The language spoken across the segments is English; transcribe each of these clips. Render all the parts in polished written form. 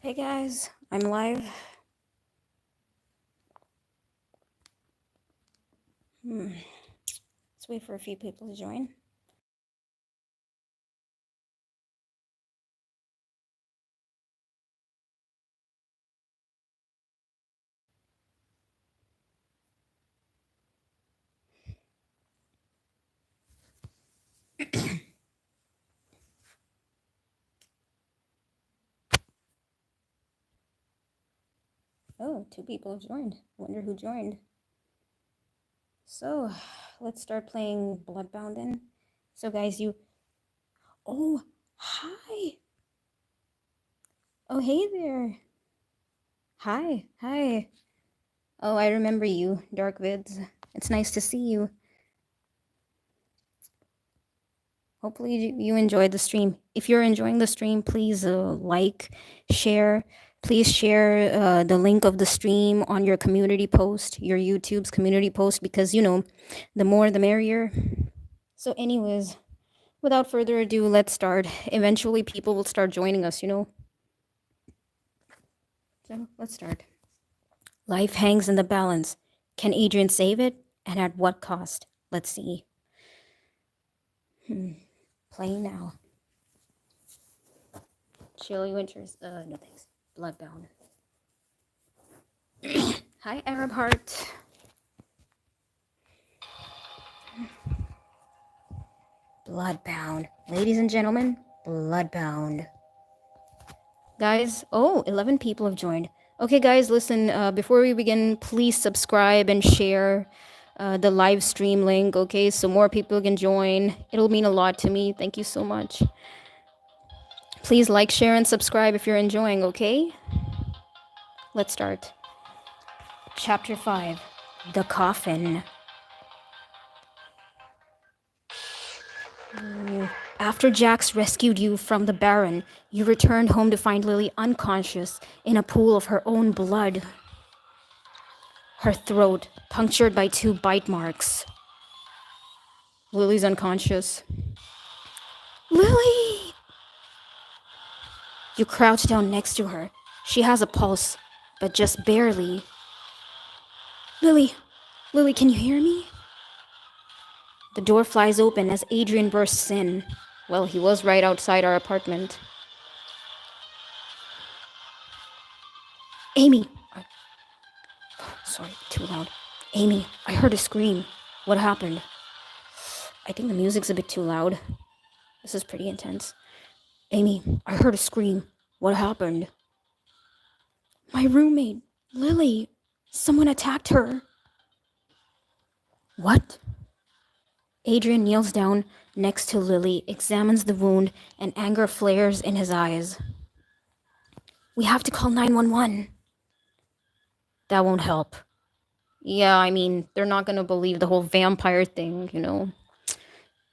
Hey guys, I'm live. Let's wait for a few people to join. Oh, 2 people have joined. Wonder who joined. So, let's start playing Bloodbound then. So guys, Oh, hi! Oh, hey there! Hi. Oh, I remember you, Dark Vids. It's nice to see you. Hopefully you enjoyed the stream. If you're enjoying the stream, please like, share. Please share the link of the stream on your community post, your YouTube's community post, because, the more the merrier. So anyways, without further ado, let's start. Eventually people will start joining us, So let's start. Life hangs in the balance. Can Adrian save it? And at what cost? Let's see. Playing now. Chilly Winters. No thanks. Bloodbound. Hi, Arab Heart. Bloodbound. Ladies and gentlemen, Bloodbound. Guys, 11 people have joined. Okay, guys, listen, before we begin, please subscribe and share the live stream link, okay, so more people can join. It'll mean a lot to me. Thank you so much. Please like, share, and subscribe if you're enjoying, okay? Let's start. Chapter 5, The Coffin. After Jax rescued you from the Baron, you returned home to find Lily unconscious in a pool of her own blood. Her throat punctured by 2 bite marks. Lily's unconscious. Lily! You crouch down next to her. She has a pulse, but just barely. Lily, can you hear me? The door flies open as Adrian bursts in. Well, he was right outside our apartment. Amy! Sorry, too loud. Amy, I heard a scream. What happened? I think the music's a bit too loud. This is pretty intense. Amy, I heard a scream. What happened? My roommate, Lily. Someone attacked her. What? Adrian kneels down next to Lily, examines the wound, and anger flares in his eyes. We have to call 911. That won't help. Yeah, I mean, they're not gonna believe the whole vampire thing,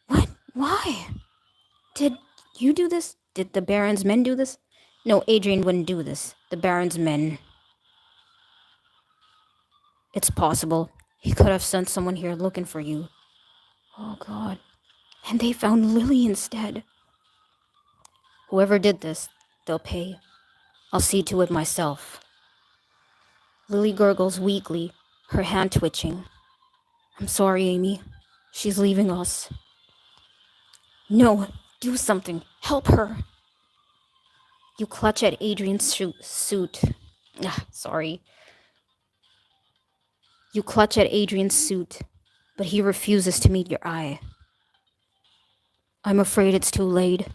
What? Why? Did you do this? Did the Baron's men do this? No, Adrian wouldn't do this. The Baron's men. It's possible. He could have sent someone here looking for you. Oh, God. And they found Lily instead. Whoever did this, they'll pay. I'll see to it myself. Lily gurgles weakly, her hand twitching. I'm sorry, Amy. She's leaving us. No, do something. Help her. You clutch at Adrian's suit. Sorry. You clutch at Adrian's suit, but he refuses to meet your eye. I'm afraid it's too late.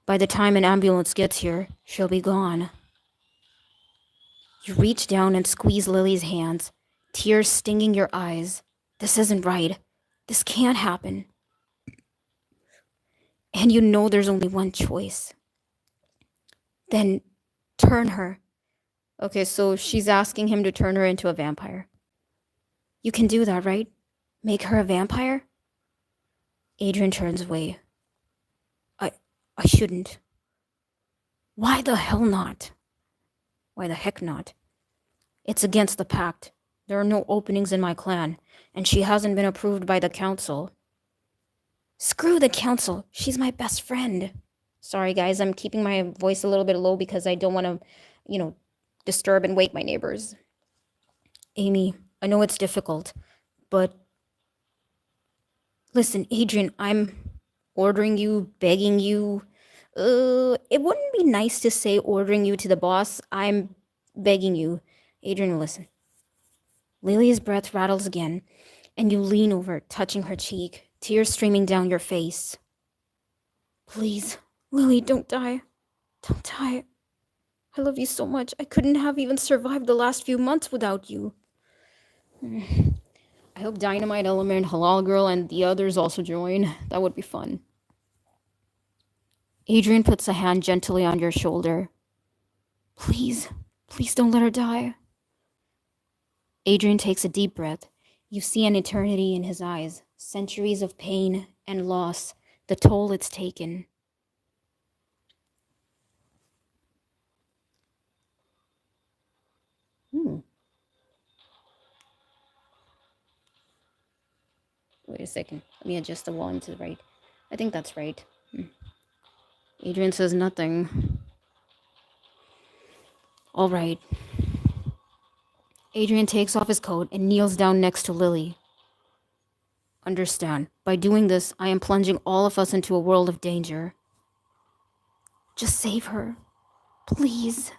By the time an ambulance gets here, she'll be gone. You reach down and squeeze Lily's hands, tears stinging your eyes. This isn't right. This can't happen. And you know there's only one choice. Then turn her. Okay, so she's asking him to turn her into a vampire. You can do that, right? Make her a vampire? Adrian turns away. I shouldn't. Why the hell not? Why the heck not? It's against the pact. There are no openings in my clan, and she hasn't been approved by the council. Screw the council. She's my best friend. Sorry, guys, I'm keeping my voice a little bit low because I don't want to disturb and wake my neighbors. Amy, I know it's difficult, but listen, Adrian, I'm ordering you, begging you. It wouldn't be nice to say ordering you to the boss. I'm begging you. Adrian, listen. Lily's breath rattles again, and you lean over, touching her cheek, tears streaming down your face. Please, Lily, don't die. Don't die. I love you so much. I couldn't have even survived the last few months without you. I hope Dynamite Element, Halal Girl, and the others also join. That would be fun. Adrian puts a hand gently on your shoulder. Please, please don't let her die. Adrian takes a deep breath. You see an eternity in his eyes, centuries of pain and loss, the toll it's taken. Wait a second. Let me adjust the volume to the right. I think that's right. Adrian says nothing. All right. Adrian takes off his coat and kneels down next to Lily. Understand, by doing this, I am plunging all of us into a world of danger. Just save her. Please.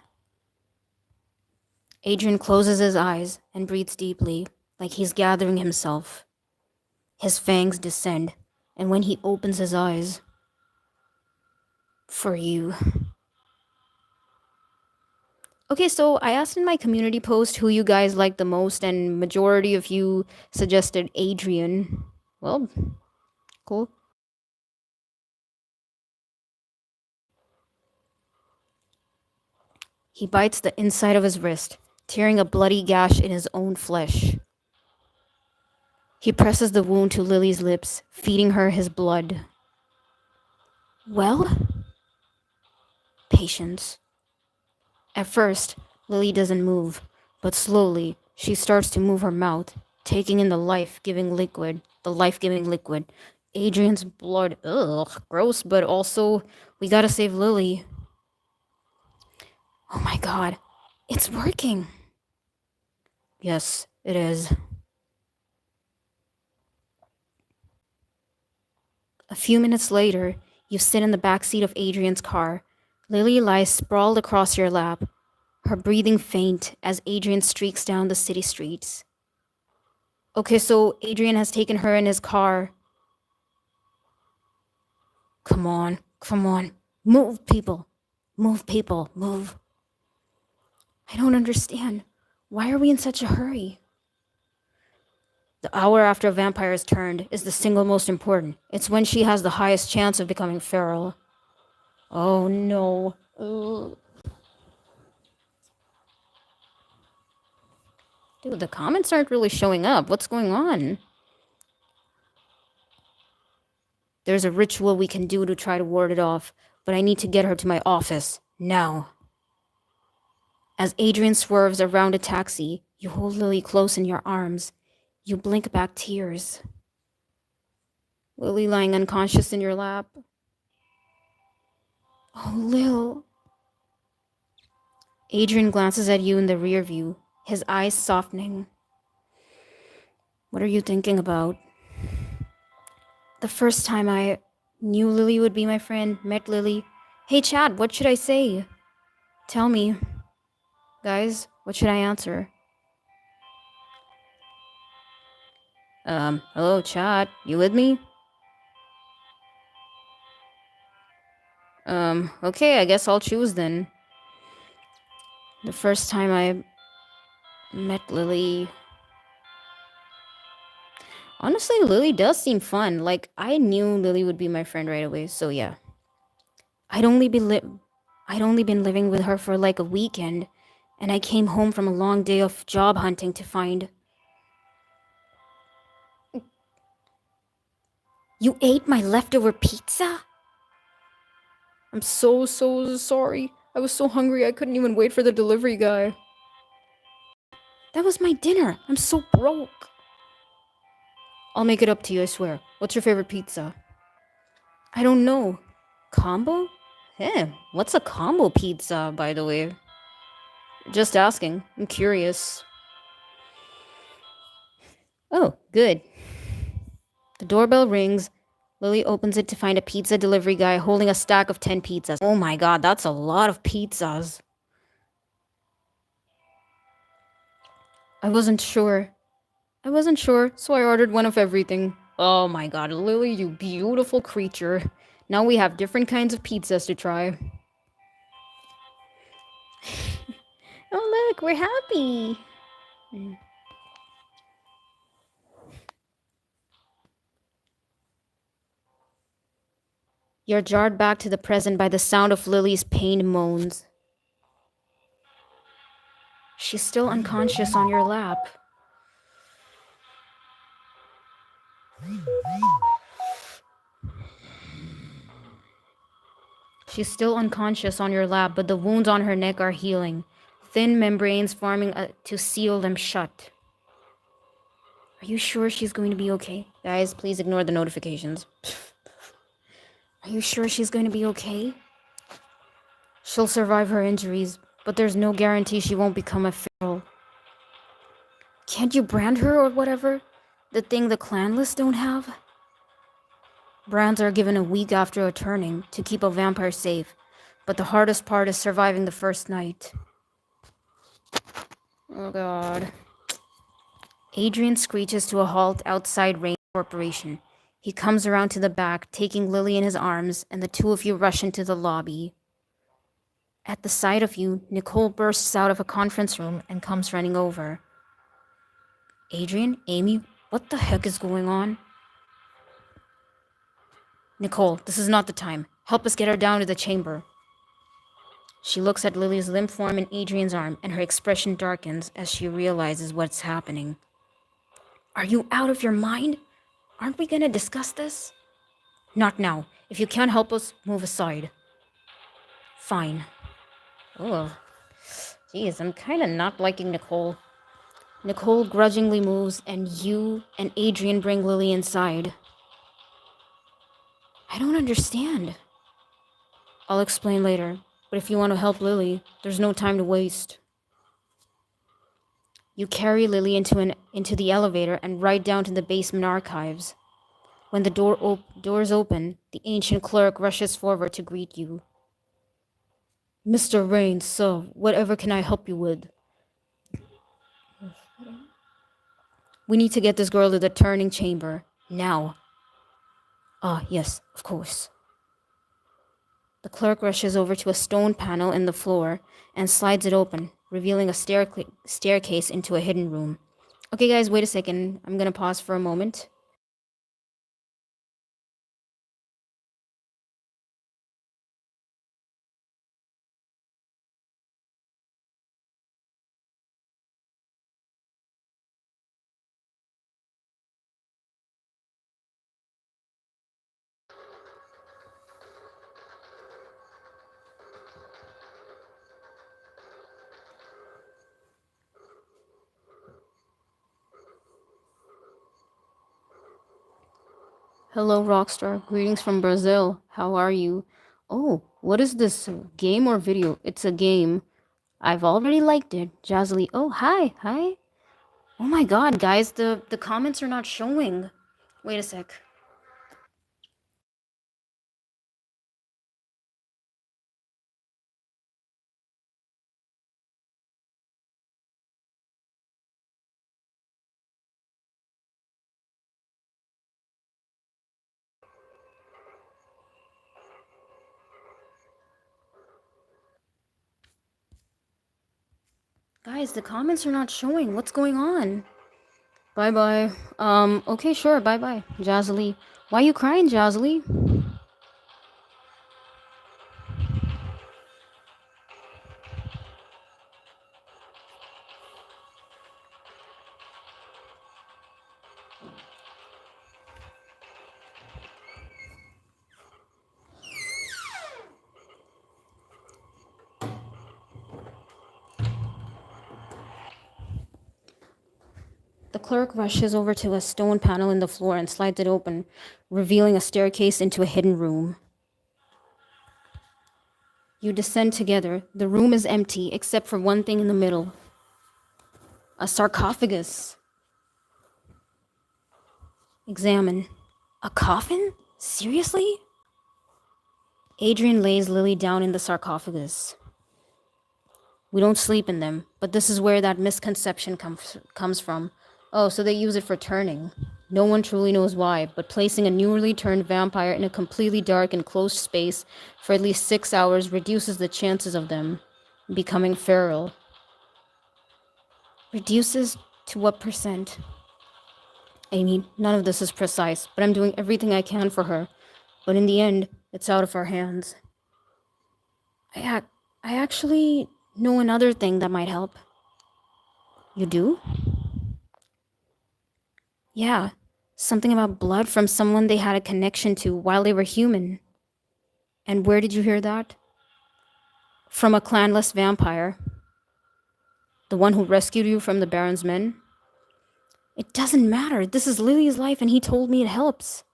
Adrian closes his eyes and breathes deeply, like he's gathering himself. His fangs descend, and when he opens his eyes, for you. Okay, so I asked in my community post who you guys liked the most, and majority of you suggested Adrian. Well, cool. He bites the inside of his wrist, tearing a bloody gash in his own flesh. He presses the wound to Lily's lips, feeding her his blood. Well? Patience. At first, Lily doesn't move, but slowly, she starts to move her mouth, taking in the life-giving liquid. Adrian's blood. Ugh, gross, but also, we gotta save Lily. Oh my god, it's working. Yes, it is. A few minutes later, you sit in the back seat of Adrian's car. Lily lies sprawled across your lap, her breathing faint as Adrian streaks down the city streets. Okay, so Adrian has taken her in his car. Come on. Move, people. Move. I don't understand. Why are we in such a hurry? The hour after a vampire is turned is the single most important. It's when she has the highest chance of becoming feral. Oh no. Ugh. Dude, the comments aren't really showing up. What's going on? There's a ritual we can do to try to ward it off, but I need to get her to my office. Now. As Adrian swerves around a taxi, you hold Lily close in your arms. You blink back tears. Lily lying unconscious in your lap. Oh, Lil. Adrian glances at you in the rear view, his eyes softening. What are you thinking about? The first time I knew Lily would be my friend, met Lily. Hey, Chad, what should I say? Tell me. Guys, what should I answer? Hello, Chad. You with me? Okay, I guess I'll choose then. The first time I met Lily. Honestly, Lily does seem fun. Like, I knew Lily would be my friend right away, so yeah. I'd only been living with her for like a weekend, and I came home from a long day of job hunting to find. You ate my leftover pizza? I'm so sorry. I was so hungry I couldn't even wait for the delivery guy. That was my dinner. I'm so broke. I'll make it up to you, I swear. What's your favorite pizza? I don't know. Combo? What's a combo pizza, by the way? Just asking. I'm curious. Oh, good. The doorbell rings. Lily opens it to find a pizza delivery guy holding a stack of 10 pizzas. Oh my god, that's a lot of pizzas. I wasn't sure. So I ordered one of everything. Oh my god, Lily, you beautiful creature. Now we have different kinds of pizzas to try. Oh look, we're happy. You're jarred back to the present by the sound of Lily's pained moans. She's still unconscious on your lap. She's still unconscious on your lap, but the wounds on her neck are healing. Thin membranes forming to seal them shut. Are you sure she's going to be okay? Guys, please ignore the notifications. Are you sure she's going to be okay? She'll survive her injuries, but there's no guarantee she won't become a feral. Can't you brand her or whatever? The thing the clanless don't have? Brands are given a week after a turning to keep a vampire safe, but the hardest part is surviving the first night. Oh god. Adrian screeches to a halt outside Rain Corporation. He comes around to the back, taking Lily in his arms, and the two of you rush into the lobby. At the sight of you, Nicole bursts out of a conference room and comes running over. Adrian, Amy, what the heck is going on? Nicole, this is not the time. Help us get her down to the chamber. She looks at Lily's limp form in Adrian's arm, and her expression darkens as she realizes what's happening. Are you out of your mind? Aren't we gonna discuss this? Not now. If you can't help us, move aside. Fine. Oh, geez, I'm kinda not liking Nicole. Nicole grudgingly moves, and you and Adrian bring Lily inside. I don't understand. I'll explain later, but if you want to help Lily, there's no time to waste. You carry Lily into the elevator and right down to the basement archives. When the doors open, the ancient clerk rushes forward to greet you. Mr. Rains, sir, whatever can I help you with? We need to get this girl to the turning chamber. Now. Ah, yes, of course. The clerk rushes over to a stone panel in the floor and slides it open, revealing a staircase into a hidden room. Okay, guys, wait a second. I'm gonna pause for a moment. Hello, Rockstar. Greetings from Brazil. How are you? Oh, what is this? Game or video? It's a game. I've already liked it. Jazzy. Oh, hi. Hi. Oh my god, guys, the comments are not showing. Wait a sec. Guys, the comments are not showing. What's going on? Bye-bye. Okay, sure, bye-bye. Jazzy. Why you crying, Jazzy? The clerk rushes over to a stone panel in the floor and slides it open, revealing a staircase into a hidden room. You descend together. The room is empty except for one thing in the middle. A sarcophagus. Examine. A coffin? Seriously? Adrian lays Lily down in the sarcophagus. We don't sleep in them, but this is where that misconception comes from. Oh, so they use it for turning. No one truly knows why, but placing a newly turned vampire in a completely dark and closed space for at least 6 hours reduces the chances of them becoming feral. Reduces to what percent? Amy, none of this is precise, but I'm doing everything I can for her. But in the end, it's out of our hands. I actually know another thing that might help. You do? Yeah, something about blood from someone they had a connection to while they were human. And where did you hear that? From a clanless vampire. The one who rescued you from the Baron's men? It doesn't matter. This is Lily's life and he told me it helps.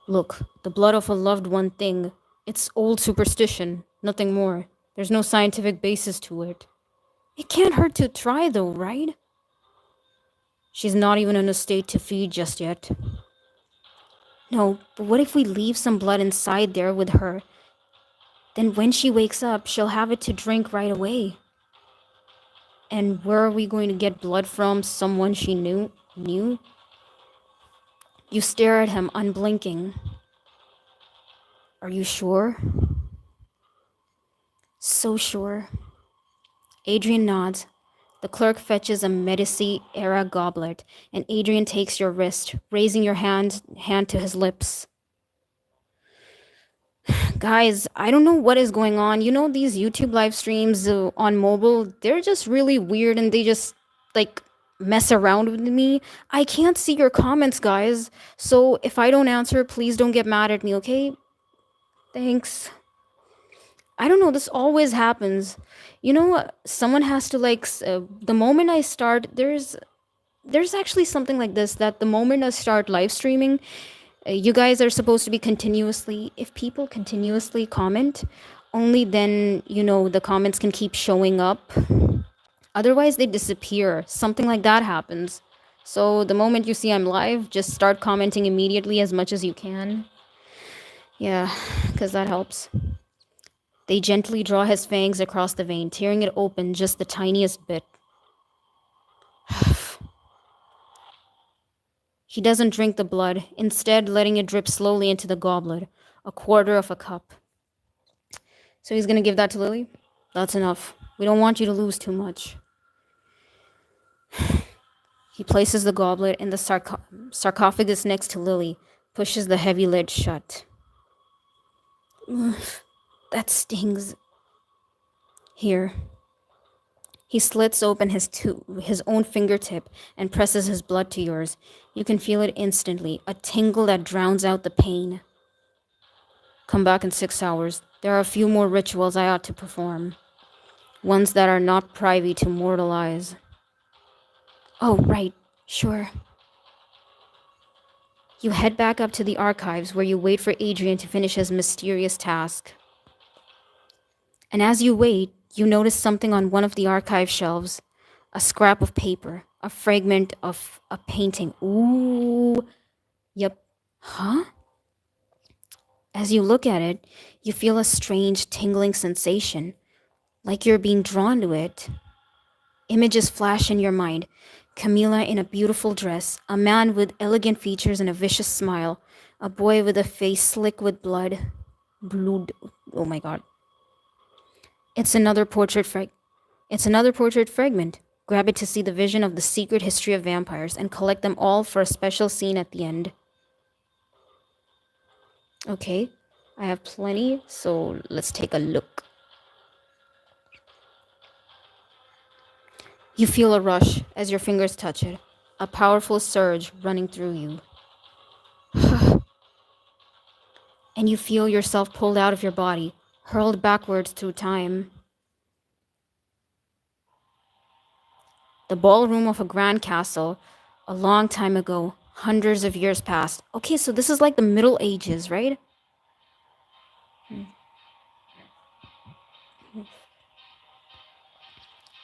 Look, the blood of a loved one thing. It's old superstition, nothing more. There's no scientific basis to it. It can't hurt to try though, right? She's not even in a state to feed just yet. No, but what if we leave some blood inside there with her? Then when she wakes up, she'll have it to drink right away. And where are we going to get blood from? Someone she knew? You stare at him, unblinking. Are you sure? So sure. Adrian nods. The clerk fetches a Medici-era goblet, and Adrian takes your wrist, raising your hand to his lips. Guys, I don't know what is going on. You know, these YouTube live streams on mobile, they're just really weird and they just, like, mess around with me. I can't see your comments, guys. So if I don't answer, please don't get mad at me, okay? Thanks. I don't know, this always happens. You know, someone has to, like, the moment I start, there's actually something like this, that the moment I start live streaming, you guys are supposed to be continuously, if people continuously comment, only then, you know, the comments can keep showing up. Otherwise, they disappear. Something like that happens. So the moment you see I'm live, just start commenting immediately as much as you can. Yeah, because that helps. They gently draw his fangs across the vein, tearing it open just the tiniest bit. He doesn't drink the blood, instead letting it drip slowly into the goblet, a quarter of a cup. So he's gonna give that to Lily? That's enough. We don't want you to lose too much. He places the goblet in the sarcophagus next to Lily, pushes the heavy lid shut. That stings. Here. He slits open his own fingertip and presses his blood to yours. You can feel it instantly, a tingle that drowns out the pain. Come back in 6 hours. There are a few more rituals I ought to perform. Ones that are not privy to mortal eyes. Oh, right. Sure. You head back up to the archives where you wait for Adrian to finish his mysterious task. And as you wait, you notice something on one of the archive shelves. A scrap of paper. A fragment of a painting. Ooh. Yep. Huh? As you look at it, you feel a strange tingling sensation. Like you're being drawn to it. Images flash in your mind. Camila in a beautiful dress. A man with elegant features and a vicious smile. A boy with a face slick with blood. Blood. Oh my god. It's another portrait fragment. Grab it to see the vision of the secret history of vampires and collect them all for a special scene at the end. Okay, I have plenty, so let's take a look. You feel a rush as your fingers touch it, a powerful surge running through you. And you feel yourself pulled out of your body, hurled backwards through time. The ballroom of a grand castle, a long time ago, hundreds of years past. Okay, so this is like the Middle Ages, right?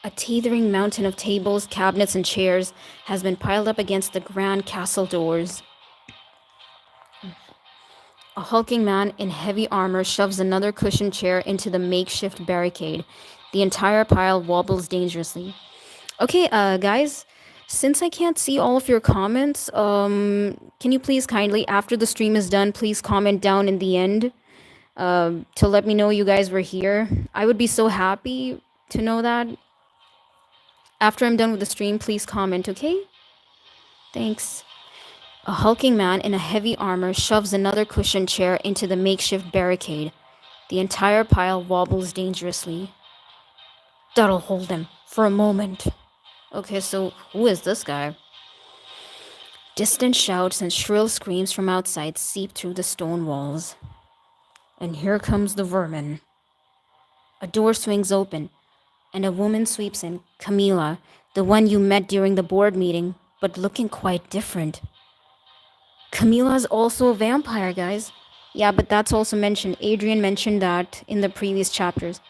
A teetering mountain of tables, cabinets, and chairs has been piled up against the grand castle doors. A hulking man in heavy armor shoves another cushioned chair into the makeshift barricade. The entire pile wobbles dangerously. Okay, guys, since I can't see all of your comments, can you please kindly, after the stream is done, please comment down in the end to let me know you guys were here. I would be so happy to know that. After I'm done with the stream, please comment, okay? Thanks. A hulking man in a heavy armor shoves another cushioned chair into the makeshift barricade. The entire pile wobbles dangerously. That'll hold him for a moment. Okay, so who is this guy? Distant shouts and shrill screams from outside seep through the stone walls. And here comes the vermin. A door swings open, and a woman sweeps in, Camila, the one you met during the board meeting, but looking quite different. Camila's also a vampire, guys. Yeah, but that's also mentioned. Adrian mentioned that in the previous chapters.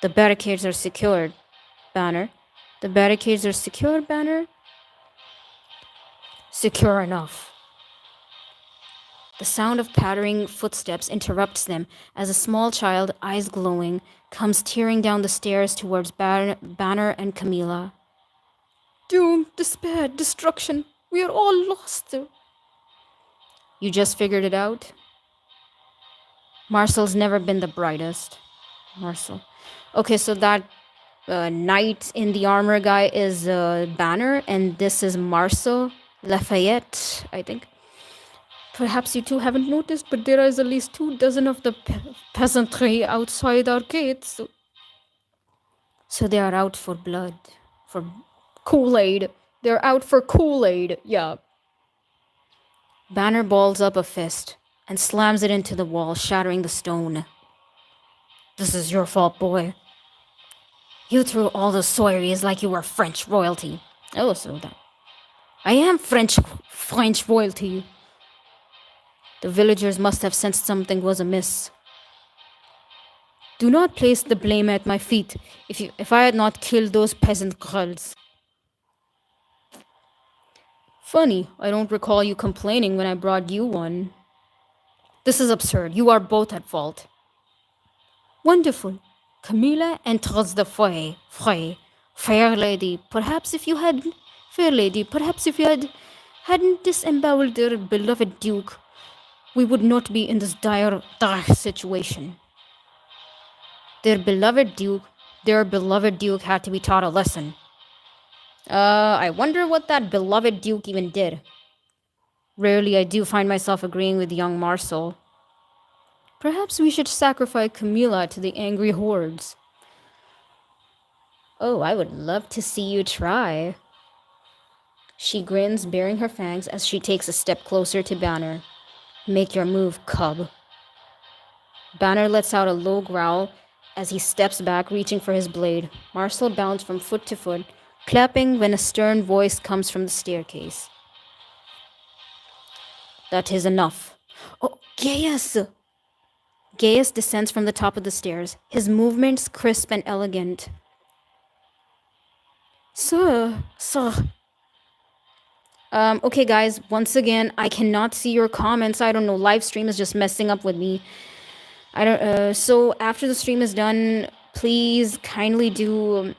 The barricades are secured, Banner. The barricades are secured, Banner? Secure enough. The sound of pattering footsteps interrupts them as a small child, eyes glowing, comes tearing down the stairs towards Banner and Camila. Doom, despair, destruction. We are all lost. You just figured it out? Marcel's never been the brightest. Marcel. Okay, so that knight in the armor guy is Banner, and this is Marcel Lafayette, I think. Perhaps you two haven't noticed, but there is at least 24 of the peasantry outside our gates. So they are out for blood. For Kool-Aid. They're out for Kool-Aid, yeah. Banner balls up a fist and slams it into the wall, shattering the stone. This is your fault, boy. You threw all the soirees like you were French royalty. Oh, so that. I am French royalty. The villagers must have sensed something was amiss. Do not place the blame at my feet if I had not killed those peasant girls. Funny, I don't recall you complaining when I brought you one. This is absurd. You are both at fault. Wonderful. Camilla enters the foyer. Fair lady, perhaps if you hadn't disemboweled their beloved duke, we would not be in this dire situation. Their beloved duke had to be taught a lesson. I wonder what that beloved duke even did. Rarely I do find myself agreeing with young Marcel. Perhaps we should sacrifice Camilla to the angry hordes. Oh, I would love to see you try. She grins, baring her fangs as she takes a step closer to Banner. Make your move, cub. Banner lets out a low growl as he steps back, reaching for his blade. Marcel bounds from foot to foot, clapping when a stern voice comes from the staircase. That is enough. Oh, Gaius! Gaius descends from the top of the stairs, his movements crisp and elegant. Sir. Okay, guys, once again, I cannot see your comments. I don't know, live stream is just messing up with me. So after the stream is done, please kindly do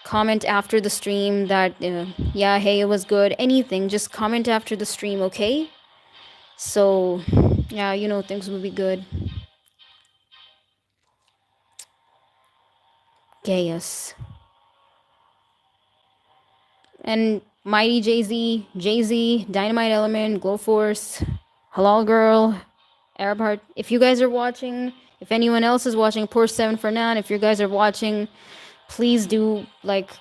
comment after the stream that, yeah, hey, it was good. Anything, just comment after the stream, okay? So, yeah, you know, things will be good. Gaius. And Mighty Jay-Z, Dynamite Element, Glowforce, Halal Girl, Arab Heart. If you guys are watching, if anyone else is watching, Porsche 7 for Nan, if you guys are watching, please do, like,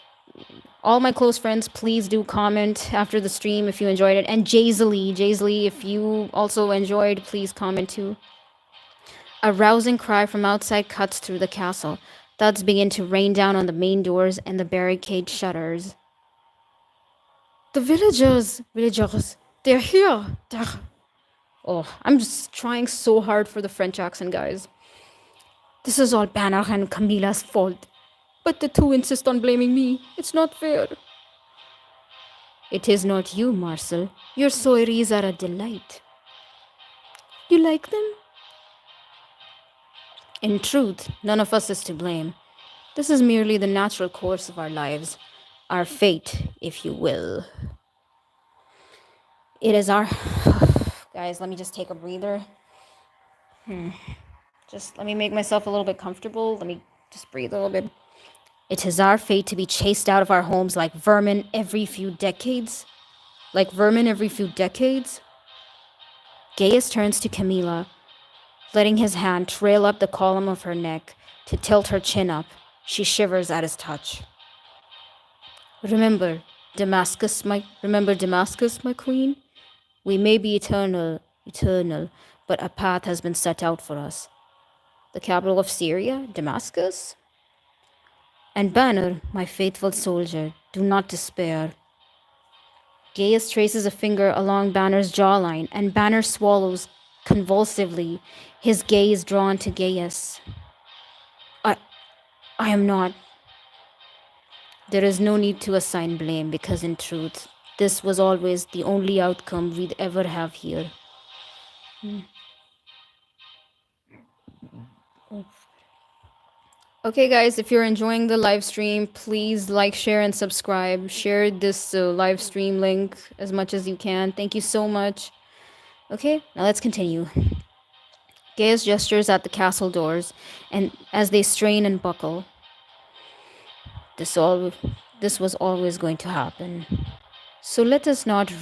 all my close friends, please do comment after the stream if you enjoyed it. And Jaysley, if you also enjoyed, please comment too. A rousing cry from outside cuts through the castle. Thuds begin to rain down on the main doors and the barricade shutters. The villagers, they're here. Oh, I'm just trying so hard for the French accent, guys. This is all Banner and Camilla's fault. But the two insist on blaming me. It's not fair. It is not you, Marcel. Your soirees are a delight. You like them? In truth, none of us is to blame. This is merely the natural course of our lives. Our fate, if you will. It is our... Guys, let me just take a breather. Just let me make myself a little bit comfortable. Let me just breathe a little bit. It is our fate to be chased out of our homes like vermin every few decades. Like vermin every few decades? Gaius turns to Camilla, letting his hand trail up the column of her neck to tilt her chin up. She shivers at his touch. Remember Damascus, my queen? We may be eternal, but a path has been set out for us. The capital of Syria, Damascus? And Banner, my faithful soldier, do not despair. Gaius traces a finger along Banner's jawline, and Banner swallows convulsively, his gaze drawn to Gaius. I am not. There is no need to assign blame, because in truth, this was always the only outcome we'd ever have here. Okay, guys, if you're enjoying the live stream, please like, share, and subscribe. Share this live stream link as much as you can. Thank you so much. Okay, now let's continue. Gaius gestures at the castle doors, and as they strain and buckle, this was always going to happen. So let us not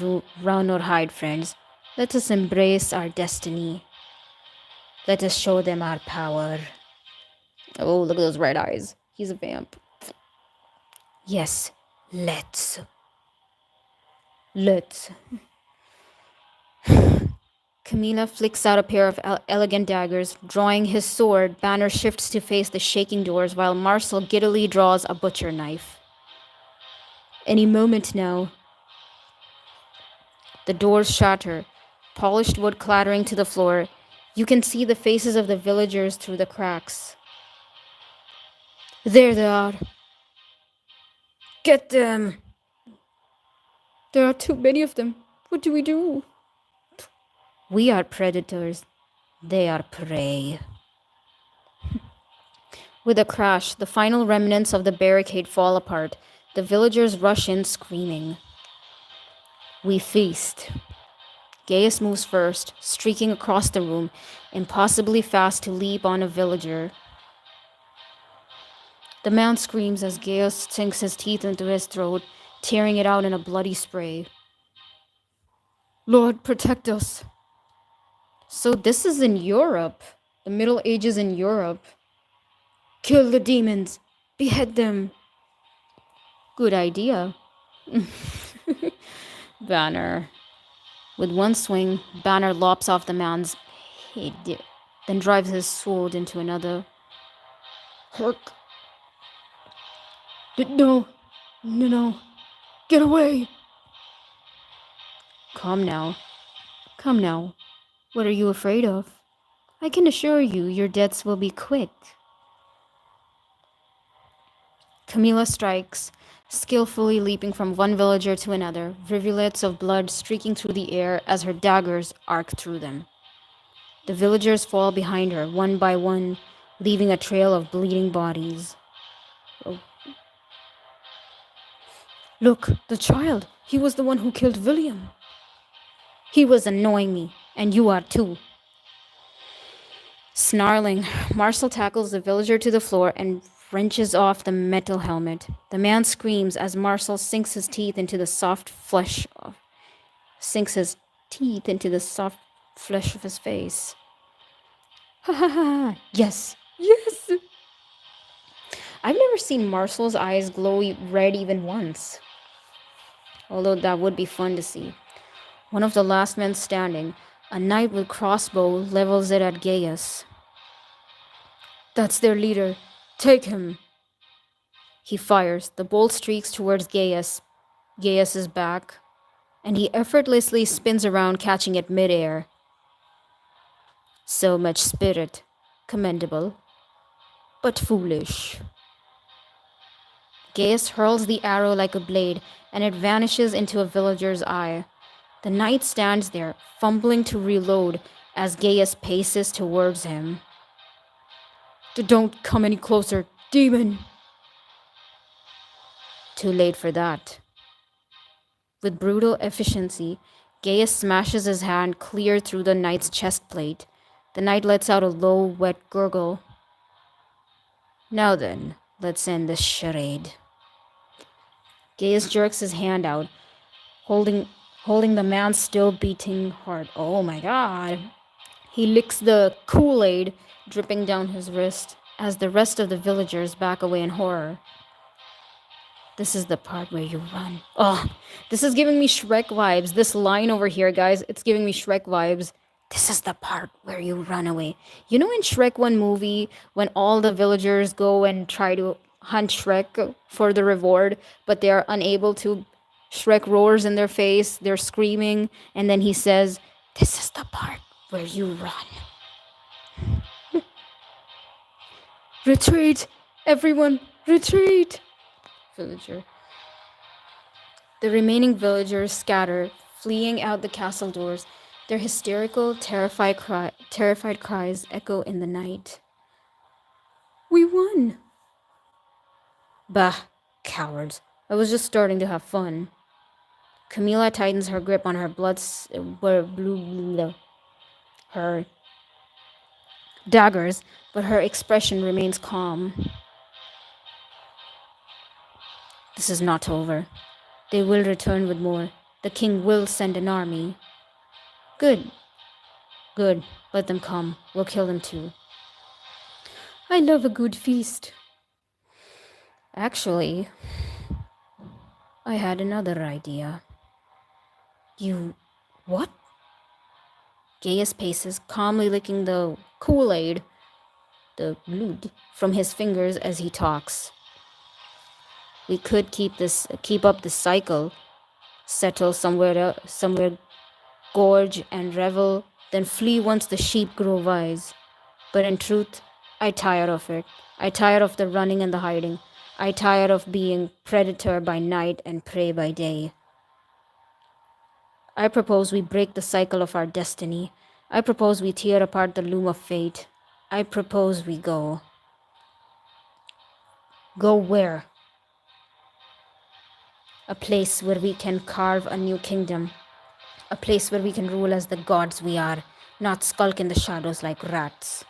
run or hide, friends. Let us embrace our destiny. Let us show them our power. Oh, look at those red eyes. He's a vamp. Yes, let's. Camilla flicks out a pair of elegant daggers. Drawing his sword, Banner shifts to face the shaking doors while Marcel giddily draws a butcher knife. Any moment now. The doors shatter, polished wood clattering to the floor. You can see the faces of the villagers through the cracks. There they are. Get them! There are too many of them. What do we do? We are predators. They are prey. With a crash, the final remnants of the barricade fall apart. The villagers rush in screaming. We feast. Gaius moves first, streaking across the room, impossibly fast to leap on a villager. The man screams as Gaius sinks his teeth into his throat, tearing it out in a bloody spray. Lord, protect us. So this is in Europe. The Middle Ages in Europe. Kill the demons. Behead them. Good idea. Banner. With one swing, Banner lops off the man's head, then drives his sword into another. Hark. No. Get away. Come now. What are you afraid of? I can assure you your deaths will be quick. Camilla strikes, skillfully leaping from one villager to another, rivulets of blood streaking through the air as her daggers arc through them. The villagers fall behind her, one by one, leaving a trail of bleeding bodies. Oh. Look, the child! He was the one who killed William. He was annoying me, and you are too. Snarling, Marcel tackles the villager to the floor and wrenches off the metal helmet. The man screams as Marcel sinks his teeth into the soft flesh of his face. Ha ha ha! Yes! I've never seen Marcel's eyes glow red even once. Although that would be fun to see. One of the last men standing, a knight with crossbow, levels it at Gaius. That's their leader. Take him. He fires. The bolt streaks towards Gaius's back, and he effortlessly spins around, catching it midair. So much spirit. Commendable. but foolish. Gaius hurls the arrow like a blade, and it vanishes into a villager's eye. The knight stands there, fumbling to reload as Gaius paces towards him. Don't come any closer, demon! Too late for that. With brutal efficiency, Gaius smashes his hand clear through the knight's chest plate. The knight lets out a low, wet gurgle. Now then, let's end this charade. Gaius jerks his hand out, holding the man's still beating heart. Oh my god. He licks the Kool-Aid dripping down his wrist as the rest of the villagers back away in horror. This is the part where you run. Oh, this is giving me Shrek vibes. This line over here, guys, it's giving me Shrek vibes. This is the part where you run away. You know in Shrek 1 movie, when all the villagers go and try to hunt Shrek for the reward, but they are unable to. Shrek roars in their face, they're screaming, and then he says, this is the part where you run. Retreat! Everyone, retreat! Villager. The remaining villagers scatter, fleeing out the castle doors. Their hysterical, terrified cries echo in the night. We won! Bah, cowards. I was just starting to have fun. Camilla tightens her grip on her her daggers, but her expression remains calm. This is not over. They will return with more. The king will send an army. Good. Good. Let them come. We'll kill them too. I love a good feast. Actually, I had another idea. You... what? Gaius paces, calmly licking the Kool-Aid, the blood, from his fingers as he talks. We could keep up the cycle, settle somewhere, gorge and revel, then flee once the sheep grow wise. But in truth, I tire of it. I tire of the running and the hiding. I tire of being predator by night and prey by day. I propose we break the cycle of our destiny. I propose we tear apart the loom of fate. I propose we go. Go where? A place where we can carve a new kingdom. A place where we can rule as the gods we are, not skulk in the shadows like rats.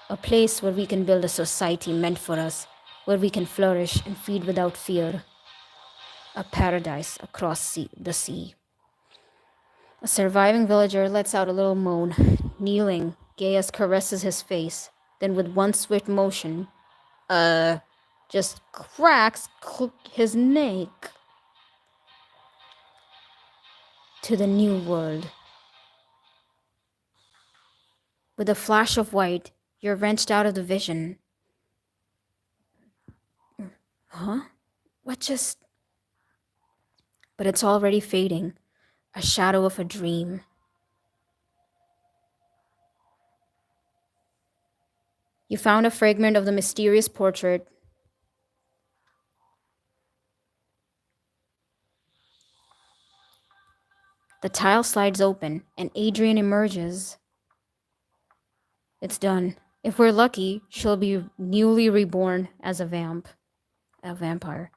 A place where we can build a society meant for us, where we can flourish and feed without fear. A paradise across the sea. A surviving villager lets out a little moan. Kneeling, Gaius caresses his face, then with one swift motion, just cracks his neck to the new world. With a flash of white, you're wrenched out of the vision. Huh? What just... But it's already fading, a shadow of a dream. You found a fragment of the mysterious portrait. The tile slides open, and Adrian emerges. It's done. If we're lucky, she'll be newly reborn as a vampire.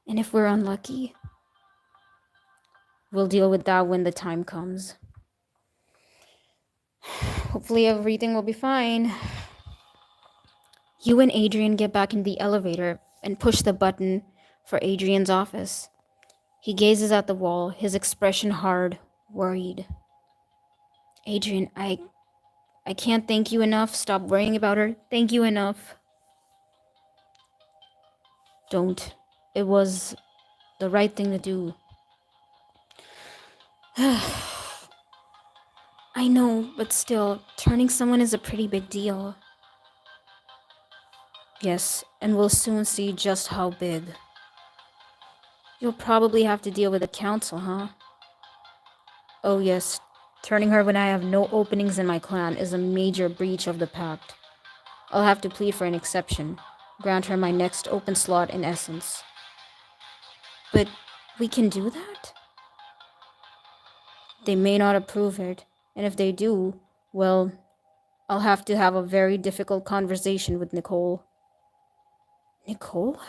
And if we're unlucky, we'll deal with that when the time comes. Hopefully everything will be fine. You and Adrian get back in the elevator and push the button for Adrian's office. He gazes at the wall, his expression hard, worried. Adrian, I can't thank you enough. Stop worrying about her. Thank you enough. Don't. It was the right thing to do. I know, but still, turning someone is a pretty big deal. Yes, and we'll soon see just how big. You'll probably have to deal with the council, huh? Oh yes, turning her when I have no openings in my clan is a major breach of the pact. I'll have to plead for an exception. Grant her my next open slot in essence. But we can do that? They may not approve it, and if they do, well, I'll have to have a very difficult conversation with Nicole. Nicole?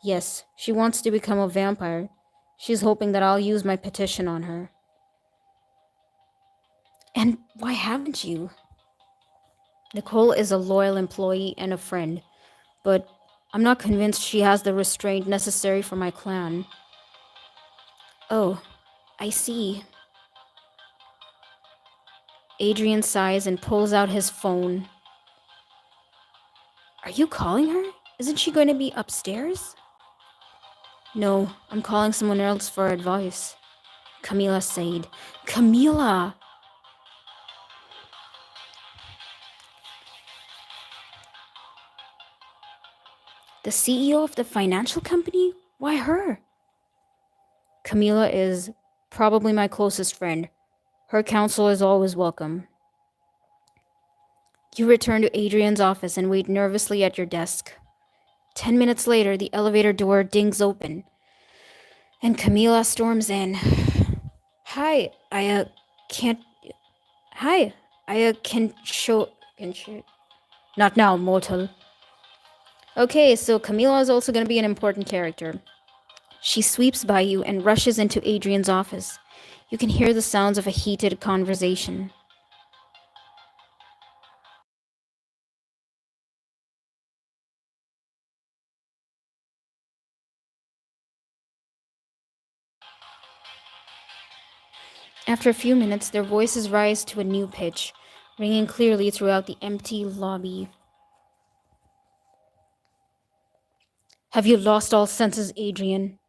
Yes, she wants to become a vampire. She's hoping that I'll use my petition on her. And why haven't you? Nicole is a loyal employee and a friend, but I'm not convinced she has the restraint necessary for my clan. Oh, I see. Adrian sighs and pulls out his phone. Are you calling her? Isn't she going to be upstairs? No, I'm calling someone else for advice. Camila said. Camila! The CEO of the financial company? Why her? Camila is probably my closest friend. Her counsel is always welcome. You return to Adrian's office and wait nervously at your desk. 10 minutes later, the elevator door dings open, and Camila storms in. Hi, can't. Hi, can show. Not now, mortal. Okay, so Camila is also going to be an important character. She sweeps by you and rushes into Adrian's office. You can hear the sounds of a heated conversation. After a few minutes, their voices rise to a new pitch, ringing clearly throughout the empty lobby. Have you lost all senses, Adrian?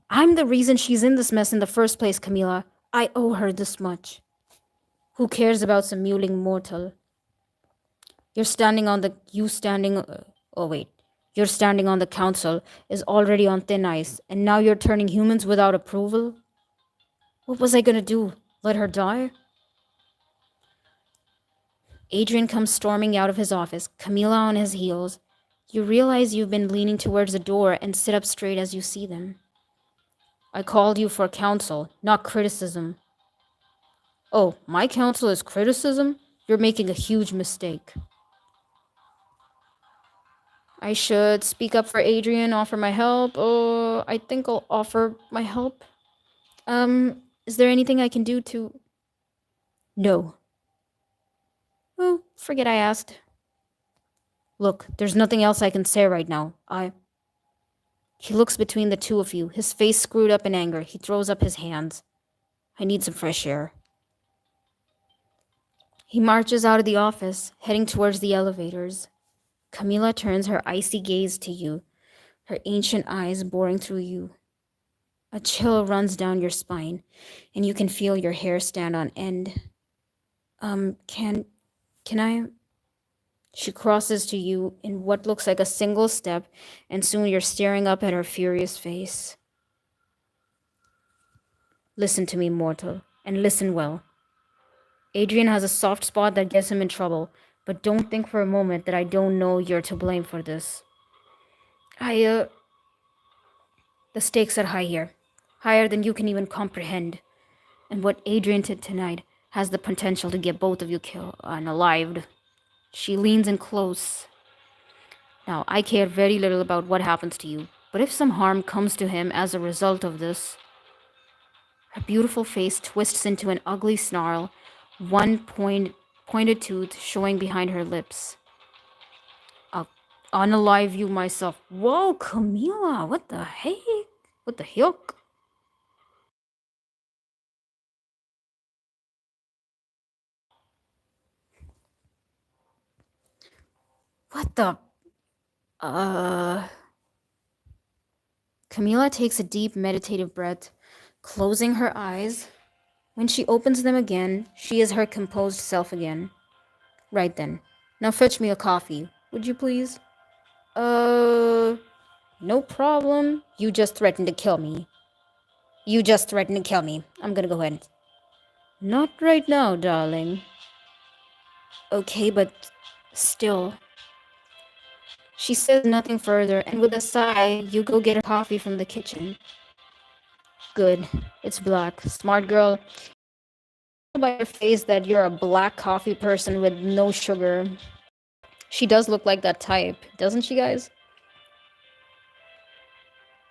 I'm the reason she's in this mess in the first place, Camila. I owe her this much. Who cares about some mewling mortal? You're standing on the council is already on thin ice, and now you're turning humans without approval? What was I gonna do? Let her die? Adrian comes storming out of his office, Camila on his heels. You realize you've been leaning towards the door and sit up straight as you see them. I called you for counsel, not criticism. Oh, my counsel is criticism? You're making a huge mistake. I should speak up for Adrian, offer my help. Oh, I think I'll offer my help. Is there anything I can do to... No. Oh, forget I asked. Look, there's nothing else I can say right now. He looks between the two of you, his face screwed up in anger. He throws up his hands. I need some fresh air. He marches out of the office, heading towards the elevators. Camila turns her icy gaze to you, her ancient eyes boring through you. A chill runs down your spine, and you can feel your hair stand on end. Can I? She crosses to you in what looks like a single step, and soon you're staring up at her furious face. Listen to me, mortal, and listen well. Adrian has a soft spot that gets him in trouble, but don't think for a moment that I don't know you're to blame for this. The stakes are high here, higher than you can even comprehend. And what Adrian did tonight has the potential to get both of you killed and unalived. She leans in close. Now, I care very little about what happens to you, but if some harm comes to him as a result of this... Her beautiful face twists into an ugly snarl, one pointed tooth showing behind her lips. I'll unalive you myself. Whoa, Camila, what the heck? What the heck? What the... Camila takes a deep meditative breath, closing her eyes. When she opens them again, she is her composed self again. Right then. Now fetch me a coffee, would you please? No problem. You just threatened to kill me. I'm gonna go ahead. Not right now, darling. Okay, but Still, she says nothing further, and with a sigh, you go get her coffee from the kitchen. Good. It's black. Smart girl. By your face that you're a black coffee person with no sugar. She does look like that type, doesn't she, guys?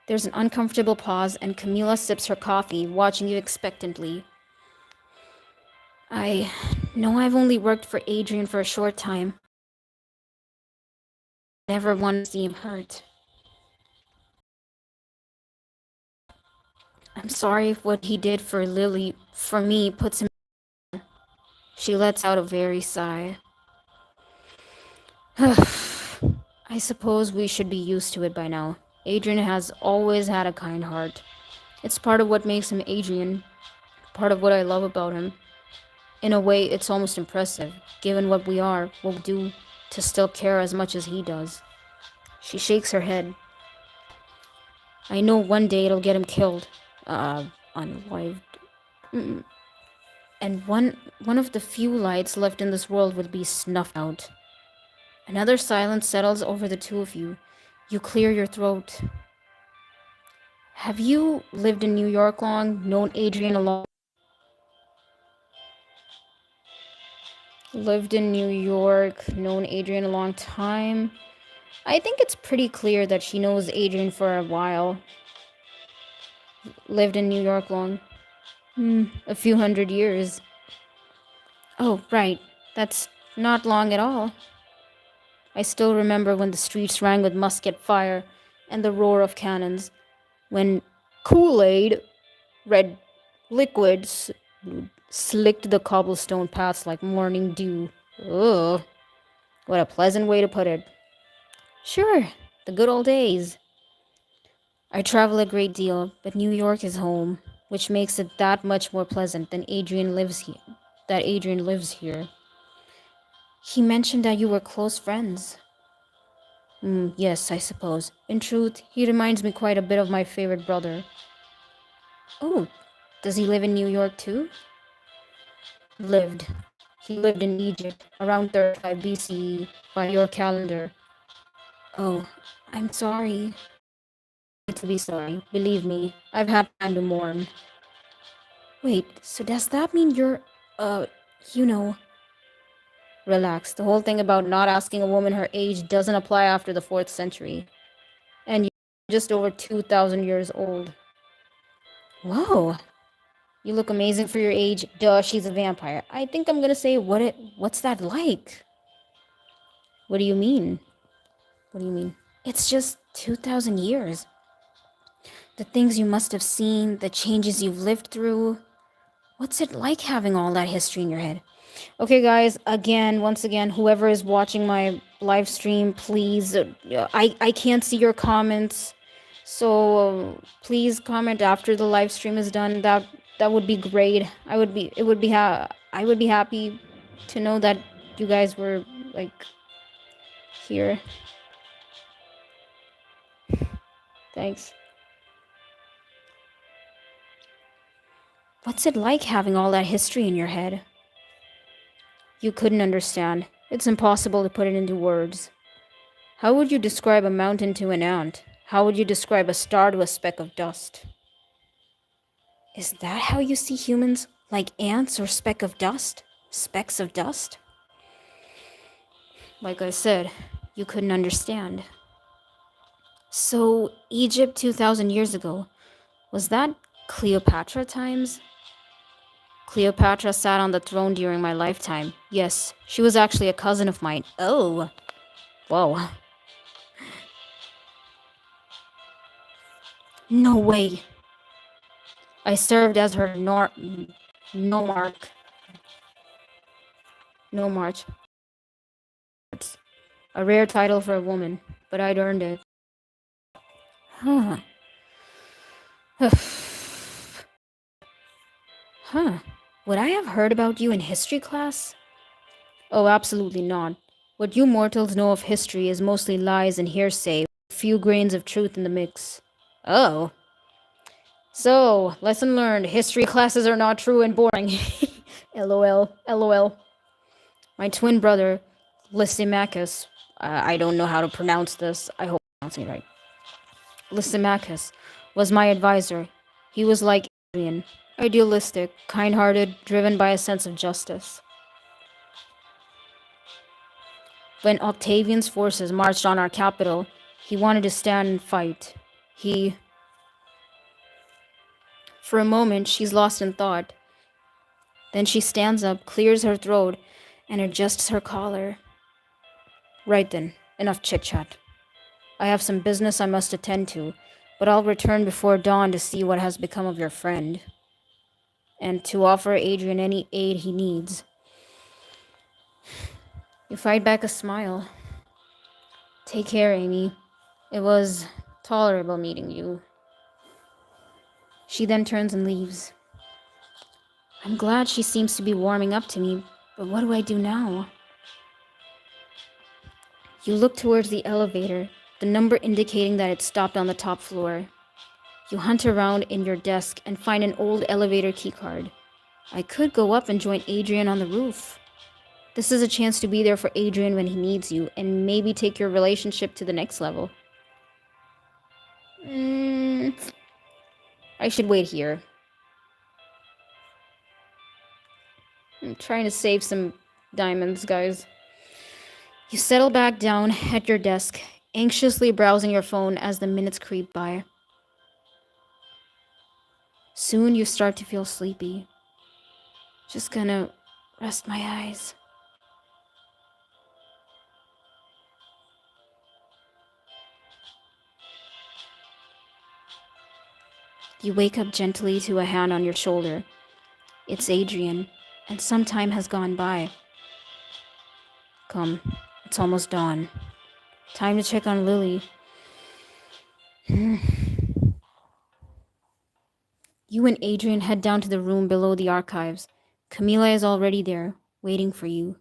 There's an uncomfortable pause, and Camila sips her coffee, watching you expectantly. I know I've only worked for Adrian for a short time. Never want to see him hurt. I'm sorry if what he did for Lily, for me, puts him. She lets out a very sigh. I suppose we should be used to it by now. Adrian has always had a kind heart. It's part of what makes him Adrian, part of what I love about him. In a way, it's almost impressive, given what we are, what we do, to still care as much as he does. She shakes her head. I know one day it'll get him killed. Unalived. And one of the few lights left in this world will be snuffed out. Another silence settles over the two of you. You clear your throat. Have you lived in New York long? Known Adrian a long? Lived in New York, known Adrian a long time? I think it's pretty clear that she knows Adrian for a while. Lived in New York long? A few hundred years. Oh, right. That's not long at all. I still remember when the streets rang with musket fire and the roar of cannons. When Kool-Aid, red liquids, slicked the cobblestone paths like morning dew. Ugh. What a pleasant way to put it. Sure, the good old days. I travel a great deal, but New York is home, which makes it that much more pleasant than Adrian lives here. That Adrian lives here. He mentioned that you were close friends. Yes, I suppose. In truth, he reminds me quite a bit of my favorite brother. Oh, does he live in New York too? Lived. He lived in Egypt around 35 BCE by your calendar. Oh, I'm sorry. To be sorry. Believe me, I've had time to mourn. Wait, so does that mean you're, you know... Relax. The whole thing about not asking a woman her age doesn't apply after the 4th century. And you're just over 2,000 years old. Whoa. You look amazing for your age. Duh, she's a vampire. I think I'm gonna say, what's that like? What do you mean? What do you mean? It's just 2,000 years. The things you must have seen, the changes you've lived through. What's it like having all that history in your head? Okay, guys, once again, whoever is watching my live stream, please, I can't see your comments, so please comment after the live stream is done. That would be great. I would be happy to know that you guys were, like, here. Thanks. What's it like having all that history in your head? You couldn't understand. It's impossible to put it into words. How would you describe a mountain to an ant? How would you describe a star to a speck of dust? Is that how you see humans? Like ants or speck of dust? Specks of dust? Like I said, you couldn't understand. So, Egypt 2,000 years ago, was that Cleopatra times? Cleopatra sat on the throne during my lifetime. Yes, she was actually a cousin of mine. Oh. Whoa. No way. I served as her nomarch. Nomarch. It's a rare title for a woman, but I'd earned it. Huh. Huh. Would I have heard about you in history class? Oh, absolutely not. What you mortals know of history is mostly lies and hearsay, with a few grains of truth in the mix. Oh. So, lesson learned. History classes are not true and boring. LOL. LOL. My twin brother, Lysimachus. I don't know how to pronounce this. I hope I'm pronouncing it right. Lysimachus was my advisor. He was like Adrian, idealistic, kind-hearted, driven by a sense of justice. When Octavian's forces marched on our capital, he wanted to stand and fight. For a moment, she's lost in thought. Then she stands up, clears her throat, and adjusts her collar. Right then, enough chit-chat. I have some business I must attend to, but I'll return before dawn to see what has become of your friend, and to offer Adrian any aid he needs. You fight back a smile. Take care, Amy. It was tolerable meeting you. She then turns and leaves. I'm glad she seems to be warming up to me, but what do I do now? You look towards the elevator, the number indicating that it stopped on the top floor. You hunt around in your desk and find an old elevator keycard. I could go up and join Adrian on the roof. This is a chance to be there for Adrian when he needs you, and maybe take your relationship to the next level. I should wait here. I'm trying to save some diamonds, guys. You settle back down at your desk, anxiously browsing your phone as the minutes creep by. Soon you start to feel sleepy. Just gonna rest my eyes. You wake up gently to a hand on your shoulder. It's Adrian, and some time has gone by. Come, it's almost dawn. Time to check on Lily. You and Adrian head down to the room below the archives. Camila is already there, waiting for you.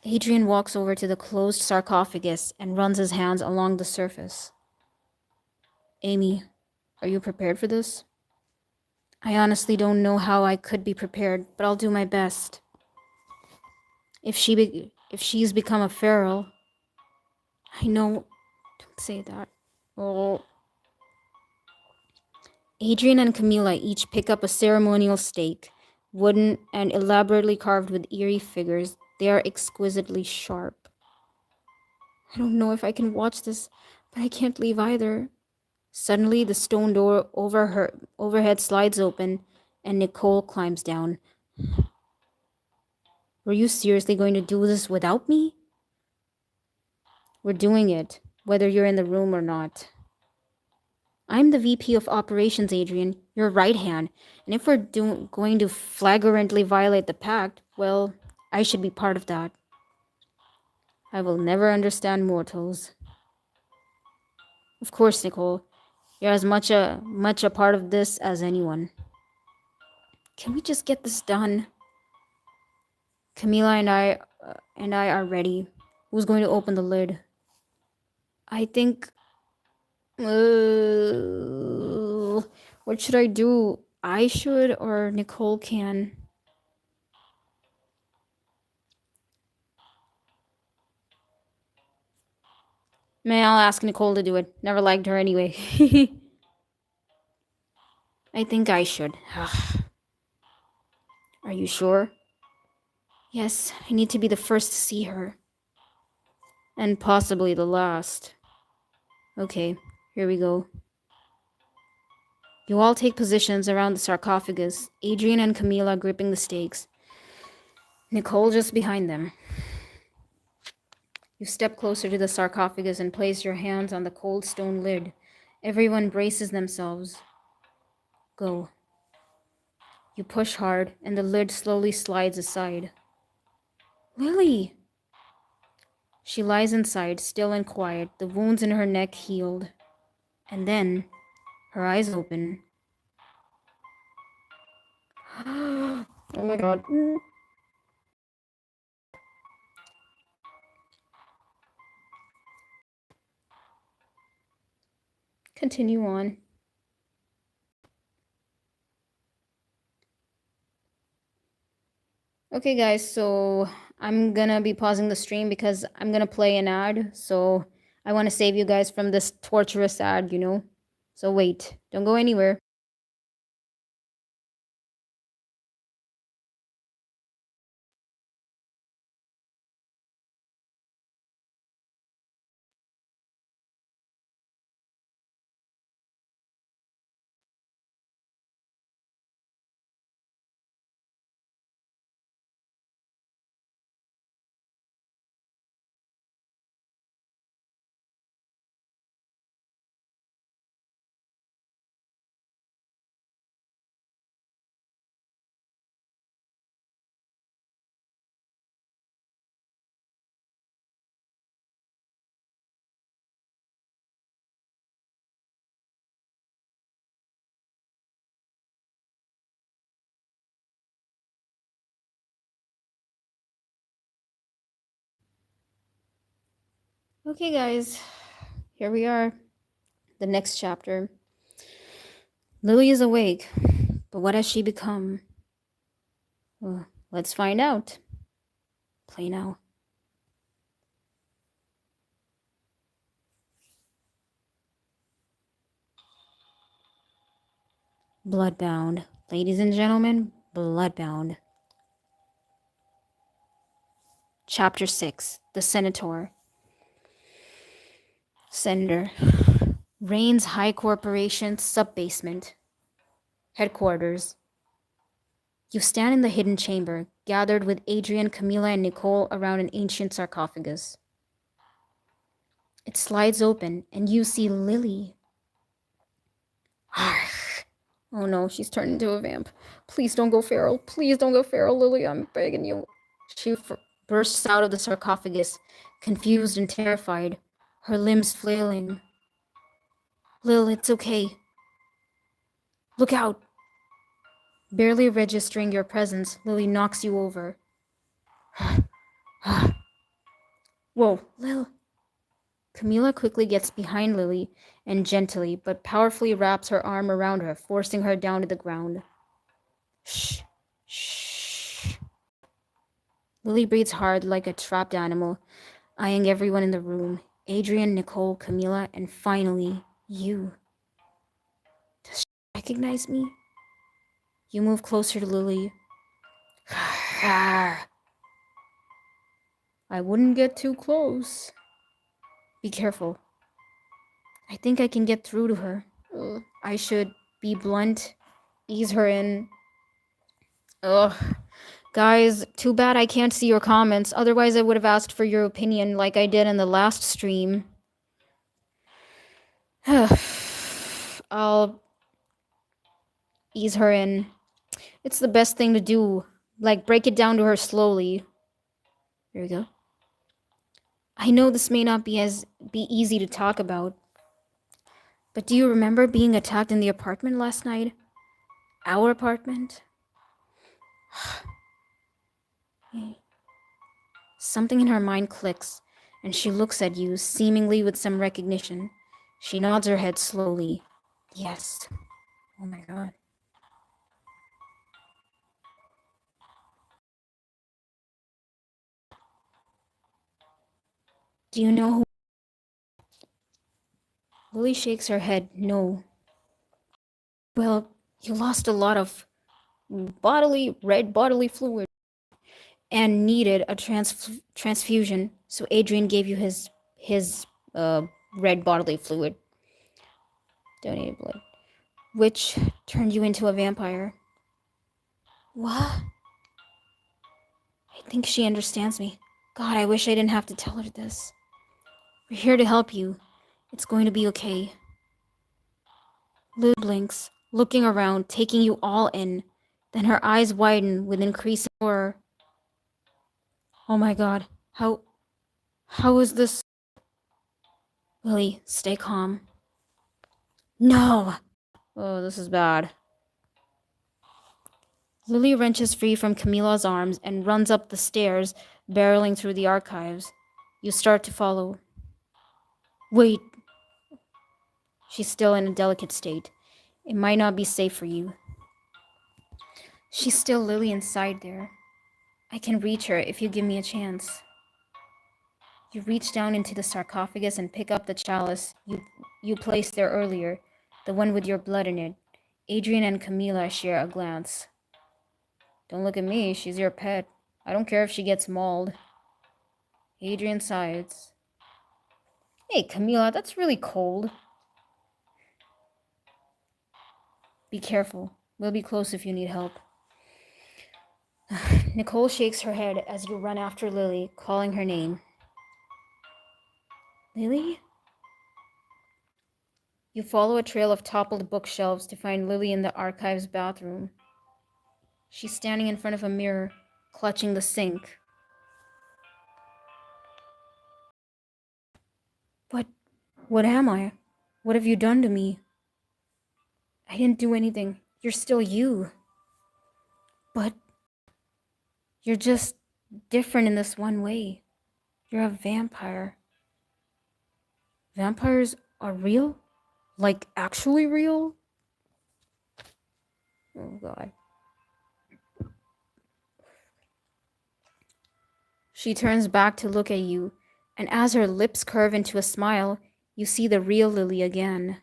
Adrian walks over to the closed sarcophagus and runs his hands along the surface. Amy, are you prepared for this? I honestly don't know how I could be prepared, but I'll do my best. If she's become a feral, I know. Don't say that. Oh. Adrian and Camila each pick up a ceremonial stake, wooden and elaborately carved with eerie figures. They are exquisitely sharp. I don't know if I can watch this, but I can't leave either. Suddenly, the stone door overhead slides open, and Nicole climbs down. Were you seriously going to do this without me? We're doing it, whether you're in the room or not. I'm the VP of Operations, Adrian, your right hand, and if we're going to flagrantly violate the pact, well, I should be part of that. I will never understand mortals. Of course, Nicole, you're as much a part of this as anyone. Can we just get this done? Camila and I are ready. Who's going to open the lid? I think. What should I do? I should, or Nicole can? Man, I'll ask Nicole to do it. Never liked her anyway. I think I should. Are you sure? Yes, I need to be the first to see her. And possibly the last. Okay, here we go. You all take positions around the sarcophagus, Adrian and Camila gripping the stakes. Nicole just behind them. You step closer to the sarcophagus and place your hands on the cold stone lid. Everyone braces themselves. Go. You push hard, and the lid slowly slides aside. Lily! She lies inside, still and quiet, the wounds in her neck healed. And then, her eyes open. Oh my god. Continue on. Okay, guys, so I'm gonna be pausing the stream because I'm gonna play an ad. So I want to save you guys from this torturous ad, you know? So wait, don't go anywhere. Okay, guys, here we are. The next chapter. Lily is awake, but what has she become? Well, let's find out. Play now. Bloodbound. Ladies and gentlemen, Bloodbound. Chapter 6. The Senator. Senator. Rain's High Corporation sub-basement. Headquarters. You stand in the hidden chamber, gathered with Adrian, Camila, and Nicole around an ancient sarcophagus. It slides open, and you see Lily. Oh no, she's turned into a vamp. Please don't go feral. Please don't go feral, Lily. I'm begging you. She bursts out of the sarcophagus, confused and terrified, her limbs flailing. Lil, it's okay. Look out! Barely registering your presence, Lily knocks you over. Whoa, Lil. Camila quickly gets behind Lily and gently but powerfully wraps her arm around her, forcing her down to the ground. Shh. Shh. Lily breathes hard like a trapped animal, eyeing everyone in the room. Adrian, Nicole, Camila, and finally, you. Does she recognize me? You move closer to Lily. I wouldn't get too close. Be careful. I think I can get through to her. I should be blunt, ease her in. Ugh. Guys, too bad I can't see your comments. Otherwise, I would have asked for your opinion like I did in the last stream. I'll ease her in. It's the best thing to do. Like, break it down to her slowly. There we go. I know this may not be easy to talk about, but do you remember being attacked in the apartment last night? Our apartment? Something in her mind clicks, and she looks at you, seemingly with some recognition. She nods her head slowly. Yes. Oh my god. Do you know who? Lily shakes her head. No. Well, you lost a lot of red bodily fluid and needed a transfusion, so Adrian gave you his red bodily fluid. Donated blood. Which turned you into a vampire. What? I think she understands me. God, I wish I didn't have to tell her this. We're here to help you. It's going to be okay. Lou blinks, looking around, taking you all in. Then her eyes widen with increasing horror. Oh my god. How is this? Lily, stay calm. No! Oh, this is bad. Lily wrenches free from Camila's arms and runs up the stairs, barreling through the archives. You start to follow. Wait. She's still in a delicate state. It might not be safe for you. She's still Lily inside there. I can reach her if you give me a chance. You reach down into the sarcophagus and pick up the chalice you placed there earlier, the one with your blood in it. Adrian and Camila share a glance. Don't look at me, she's your pet. I don't care if she gets mauled. Adrian sighs. Hey, Camila, that's really cold. Be careful. We'll be close if you need help. Nicole shakes her head as you run after Lily, calling her name. Lily? You follow a trail of toppled bookshelves to find Lily in the archives bathroom. She's standing in front of a mirror, clutching the sink. What am I? What have you done to me? I didn't do anything. You're still you. But you're just different in this one way. You're a vampire. Vampires are real? Like, actually real? Oh, God. She turns back to look at you, and as her lips curve into a smile, you see the real Lily again.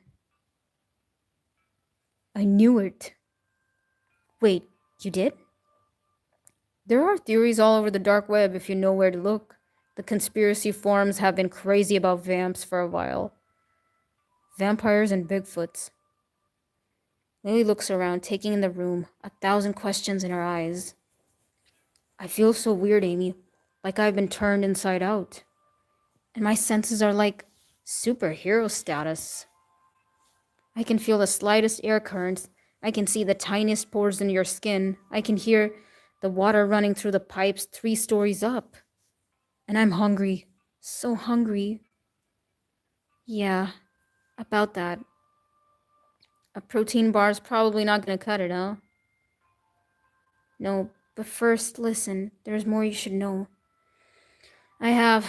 I knew it. Wait, you did? There are theories all over the dark web if you know where to look. The conspiracy forums have been crazy about vamps for a while. Vampires and Bigfoots. Lily looks around, taking in the room, 1,000 questions in her eyes. I feel so weird, Amy. Like I've been turned inside out. And my senses are like superhero status. I can feel the slightest air currents. I can see the tiniest pores in your skin. I can hear the water running through the pipes 3 stories up. And I'm hungry. So hungry. Yeah, about that. A protein bar's probably not gonna cut it, huh? No, but first, listen. There's more you should know. I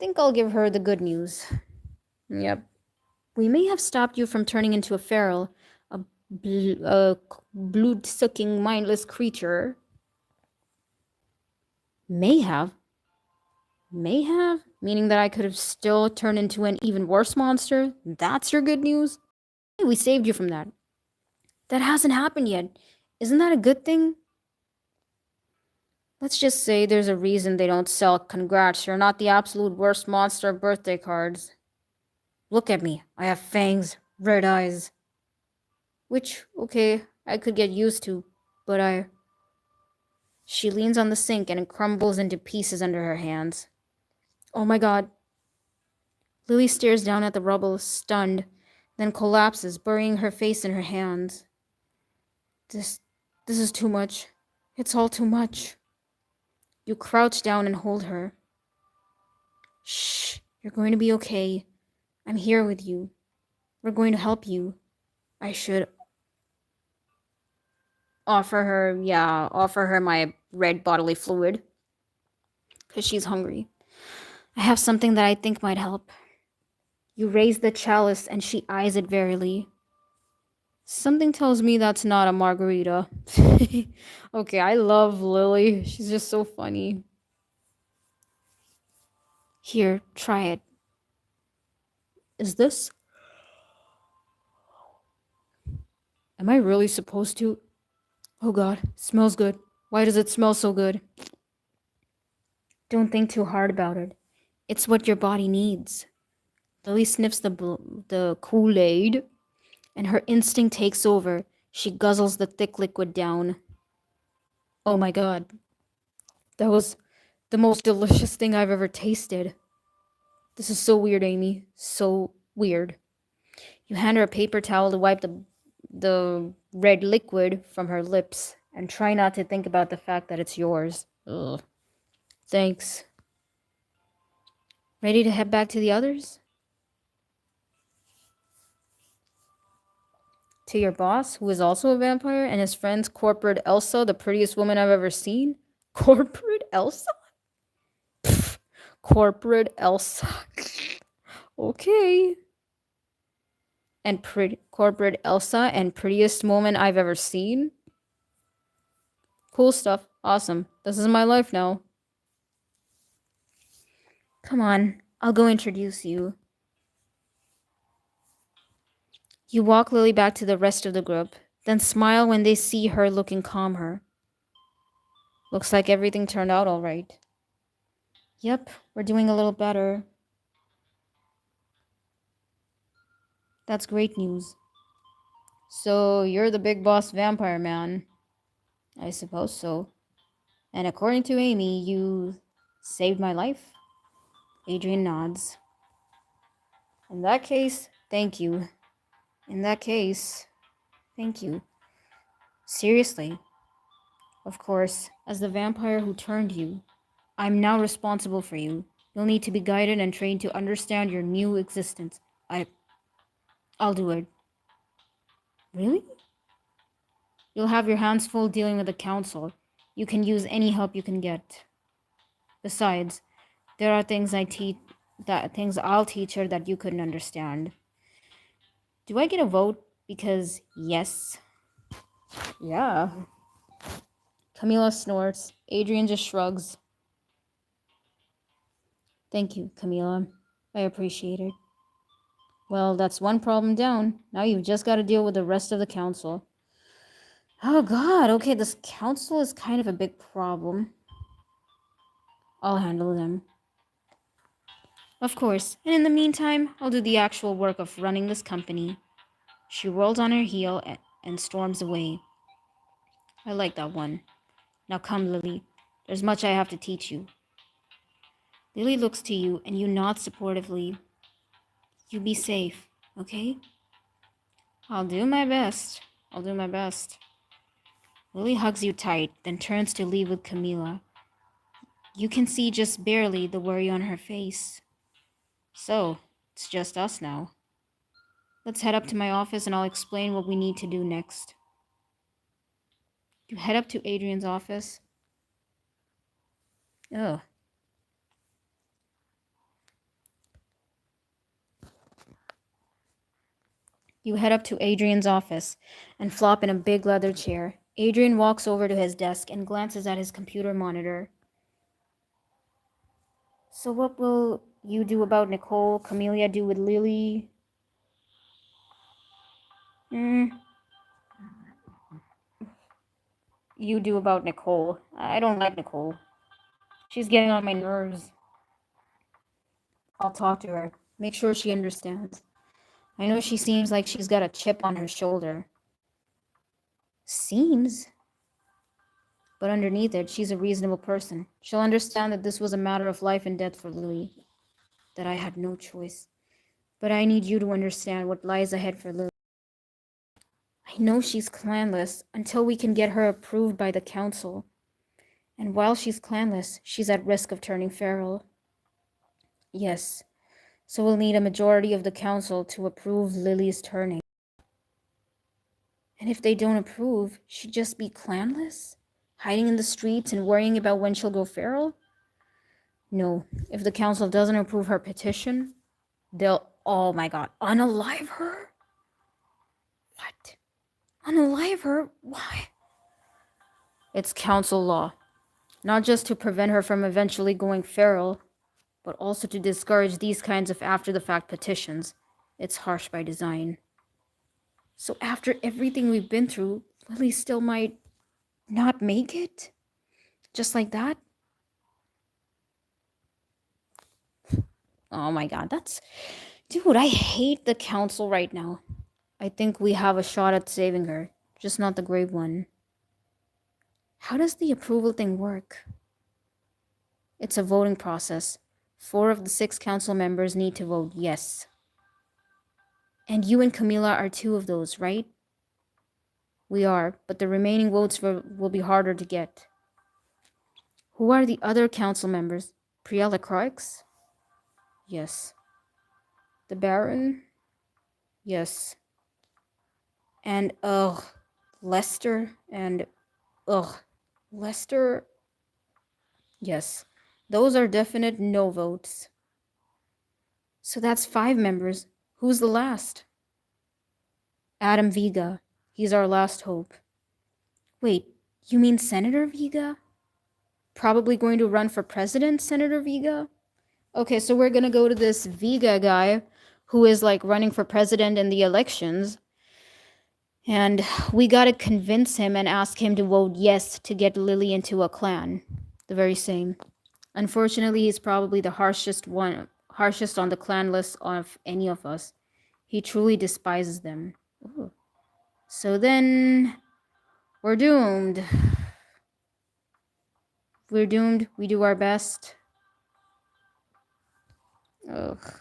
think I'll give her the good news. Yep. We may have stopped you from turning into a feral, a blood-sucking, mindless creature. May have? May have? Meaning that I could have still turned into an even worse monster? That's your good news? Hey, we saved you from that. That hasn't happened yet. Isn't that a good thing? Let's just say there's a reason they don't sell congrats. You're not the absolute worst monster birthday cards. Look at me. I have fangs, red eyes. Which, okay, I could get used to, but She leans on the sink and it crumbles into pieces under her hands. Oh my god. Lily stares down at the rubble, stunned, then collapses, burying her face in her hands. This is too much. It's all too much. You crouch down and hold her. Shh, you're going to be okay. I'm here with you. We're going to help you. I should offer her my red bodily fluid. Because she's hungry. I have something that I think might help. You raise the chalice and she eyes it warily. Something tells me that's not a margarita. Okay, I love Lily. She's just so funny. Here, try it. Is this? Am I really supposed to? Oh god, smells good. Why does it smell so good? Don't think too hard about it. It's what your body needs. Lily sniffs the Kool-Aid, and her instinct takes over. She guzzles the thick liquid down. Oh my god. That was the most delicious thing I've ever tasted. This is so weird, Amy. So weird. You hand her a paper towel to wipe the red liquid from her lips and try not to think about the fact that it's yours. Ugh. Thanks. Ready to head back to the others? To your boss, who is also a vampire, and his friends, Corporate Elsa, the prettiest woman I've ever seen? Corporate Elsa? Pfft, Corporate Elsa. Okay. And Corporate Elsa and prettiest woman I've ever seen? Cool stuff. Awesome. This is my life now. Come on, I'll go introduce you. You walk Lily back to the rest of the group, then smile when they see her looking calmer. Looks like everything turned out all right. Yep, we're doing a little better. That's great news. So, you're the big boss vampire man. I suppose so. And according to Amy, you saved my life? Adrian nods. In that case, thank you. In that case, thank you. Seriously. Of course, as the vampire who turned you, I'm now responsible for you. You'll need to be guided and trained to understand your new existence. I'll do it. Really? You'll have your hands full dealing with the council. You can use any help you can get. Besides, there are things I'll teach her that you couldn't understand. Do I get a vote? Because yes. Yeah. Camila snorts. Adrian just shrugs. Thank you, Camila. I appreciate it. Well, that's one problem down. Now you've just got to deal with the rest of the council. Oh god, okay, this council is kind of a big problem. I'll handle them. Of course, and in the meantime, I'll do the actual work of running this company. She rolls on her heel and storms away. I like that one. Now come, Lily. There's much I have to teach you. Lily looks to you and you nod supportively. You be safe, okay? I'll do my best. I'll do my best. Lily hugs you tight, then turns to leave with Camila. You can see just barely the worry on her face. So, it's just us now. Let's head up to my office and I'll explain what we need to do next. You head up to Adrian's office. Ugh. You head up to Adrian's office and flop in a big leather chair. Adrian walks over to his desk and glances at his computer monitor. So what will you do about Nicole? Camellia do with Lily? You do about Nicole. I don't like Nicole. She's getting on my nerves. I'll talk to her. Make sure she understands. I know she seems like she's got a chip on her shoulder. Seems? But underneath it, she's a reasonable person. She'll understand that this was a matter of life and death for Lily. That I had no choice. But I need you to understand what lies ahead for Lily. I know she's clanless until we can get her approved by the council. And while she's clanless, she's at risk of turning feral. Yes, so we'll need a majority of the council to approve Lily's turning. And if they don't approve, she'd just be clanless? Hiding in the streets and worrying about when she'll go feral? No, if the council doesn't approve her petition, they'll, oh my god, unalive her? What? Unalive her? Why? It's council law. Not just to prevent her from eventually going feral, but also to discourage these kinds of after-the-fact petitions. It's harsh by design. So after everything we've been through, Lily still might not make it? Just like that? Oh my god, that's... Dude, I hate the council right now. I think we have a shot at saving her, just not the great one. How does the approval thing work? It's a voting process. 4 of the 6 council members need to vote yes. And you and Camila are 2 of those, right? We are, but the remaining votes will be harder to get. Who are the other council members? Priella Croix? Yes. The Baron? Yes. And, Lester and, Lester? Yes. Those are definite no votes. So that's 5 members. Who's the last? Adam Vega. He's our last hope. Wait, You mean Senator Vega? Probably going to run for president, Senator Vega? Okay, so we're gonna go to this Vega guy who is like running for president in the elections. And we gotta convince him and ask him to vote yes to get Lily into a clan. The very same. Unfortunately, he's probably the harshest on the clan list of any of us. He truly despises them. Ooh. So then, we're doomed. We're doomed. We do our best. Ugh.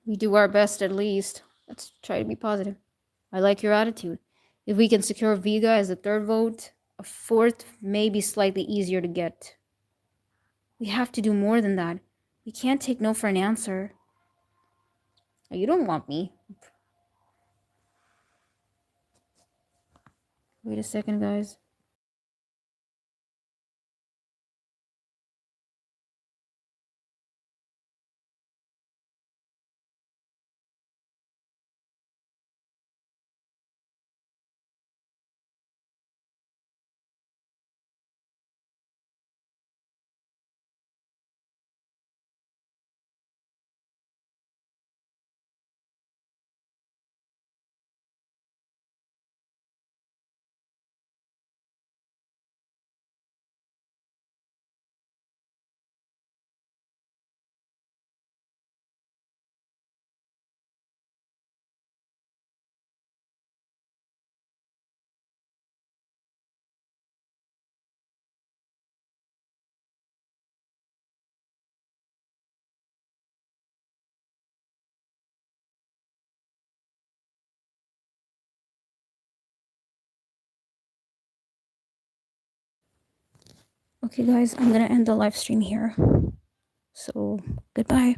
We do our best at least. Let's try to be positive. I like your attitude. If we can secure Vega as a third vote, a fourth may be slightly easier to get. We have to do more than that. We can't take no for an answer. Oh, you don't want me. Wait a second, guys. Okay, guys, I'm gonna end the live stream here. So, goodbye.